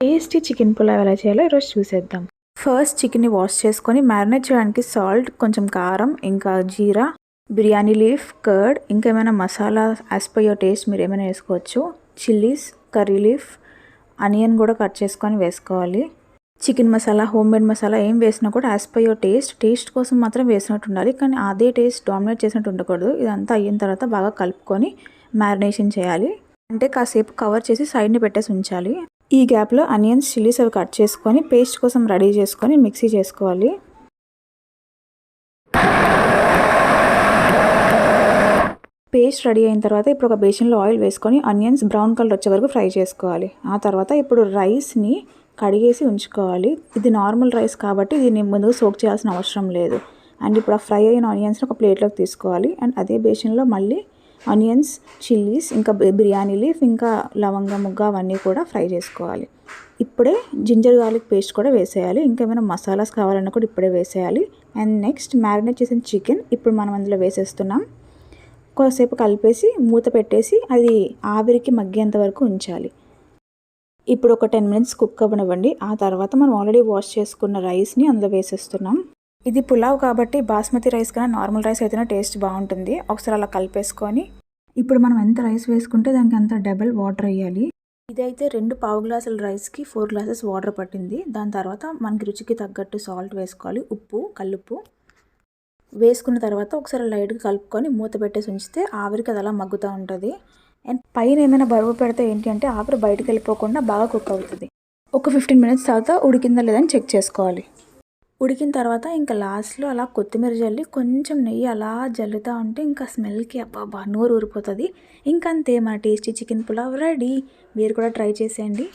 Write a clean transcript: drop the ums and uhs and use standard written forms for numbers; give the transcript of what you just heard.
Tasty chicken pulao ఎలా చేయాలో ఈరోజు చూసేద్దాం. ఫస్ట్ చికెన్ని వాష్ చేసుకొని మ్యారినేట్ చేయడానికి సాల్ట్, కొంచెం కారం, ఇంకా జీరా, బిర్యానీ లీఫ్, కర్డ్, ఇంకా ఏమైనా masala as per your taste మీరు ఏమైనా వేసుకోవచ్చు. చిల్లీస్, కర్రీ లీఫ్, ఆనియన్ కూడా కట్ చేసుకొని వేసుకోవాలి. Chicken masala, home made masala ఏం వేసినా కూడా యాజ్ పర్ యువర్ టేస్ట్ కోసం మాత్రం వేసినట్టు ఉండాలి. కానీ అదే టేస్ట్ డామినేట్ చేసినట్టు ఉండకూడదు. ఇదంతా అయిన తర్వాత బాగా కలుపుకొని మ్యారినేషన్ చేయాలి. అంటే కాసేపు కవర్ చేసి సైడ్ని పెట్టేసి ఉంచాలి. ఈ గ్యాప్లో ఆనియన్స్, చిల్లీస్ అవి కట్ చేసుకొని పేస్ట్ కోసం రెడీ చేసుకొని మిక్సీ చేసుకోవాలి. పేస్ట్ రెడీ అయిన తర్వాత ఇప్పుడు ఒక బేసిన్లో ఆయిల్ వేసుకొని ఆనియన్స్ బ్రౌన్ కలర్ వచ్చే వరకు ఫ్రై చేసుకోవాలి. ఆ తర్వాత ఇప్పుడు రైస్ని కడిగేసి ఉంచుకోవాలి. ఇది నార్మల్ రైస్ కాబట్టి దీన్ని ముందుగా సోక్ చేయాల్సిన అవసరం లేదు. అండ్ ఇప్పుడు ఆ ఫ్రై అయిన ఆనియన్స్ని ఒక ప్లేట్లోకి తీసుకోవాలి. అండ్ అదే బేసిన్లో మళ్ళీ ఆనియన్స్, చిల్లీస్, ఇంకా బిర్యానీ లీఫ్, ఇంకా లవంగ ముగ్గ అవన్నీ కూడా ఫ్రై చేసుకోవాలి. ఇప్పుడే జింజర్ గార్లిక్ పేస్ట్ కూడా వేసేయాలి. ఇంకేమైనా మసాలాస్ కావాలన్నా కూడా ఇప్పుడే వేసేయాలి. అండ్ నెక్స్ట్ మ్యారినేట్ చేసిన చికెన్ ఇప్పుడు మనం అందులో వేసేస్తున్నాం. కొద్దిసేపు కలిపేసి మూత పెట్టేసి అది ఆవిరికి మగ్గేంత వరకు ఉంచాలి. ఇప్పుడు ఒక 10 మినిట్స్ కుక్ అవ్వనివ్వండి. ఆ తర్వాత మనం ఆల్రెడీ వాష్ చేసుకున్న రైస్ని అందులో వేసేస్తున్నాం. ఇది పులావ్ కాబట్టి బాస్మతి రైస్ కన్నా నార్మల్ రైస్ అయితేనే టేస్ట్ బాగుంటుంది. ఒకసారి అలా కలిపేసుకొని ఇప్పుడు మనం ఎంత రైస్ వేసుకుంటే దానికి అంత డబుల్ వాటర్ వేయాలి. ఇదైతే 2 పావు గ్లాసుల రైస్కి 4 గ్లాసెస్ వాటర్ పట్టింది. దాని తర్వాత మనకి రుచికి తగ్గట్టు సాల్ట్ వేసుకోవాలి. ఉప్పు, కల్లుప్పు వేసుకున్న తర్వాత ఒకసారి లైట్గా కలుపుకొని మూత పెట్టేసి ఉంచితే ఆవిరికి అది అలా మగ్గుతూ ఉంటుంది. అండ్ పైన ఏమైనా బరువు పెడితే ఏంటి అంటే ఆవిరి బయటకు వెళ్ళిపోకుండా బాగా కుక్ అవుతుంది. ఒక 15 మినిట్స్ తర్వాత ఉడికిందా లేదని చెక్ చేసుకోవాలి. ఉడికిన తర్వాత ఇంకా లాస్ట్లో అలా కొత్తిమీర జల్లి కొంచెం నెయ్యి అలా జల్లుతూ ఉంటే ఇంకా స్మెల్కి అబ్బా నోరు ఊరిపోతుంది. ఇంకంతే మన టేస్టీ చికెన్ పులావ్ రెడీ. మీరు కూడా ట్రై చేసేయండి.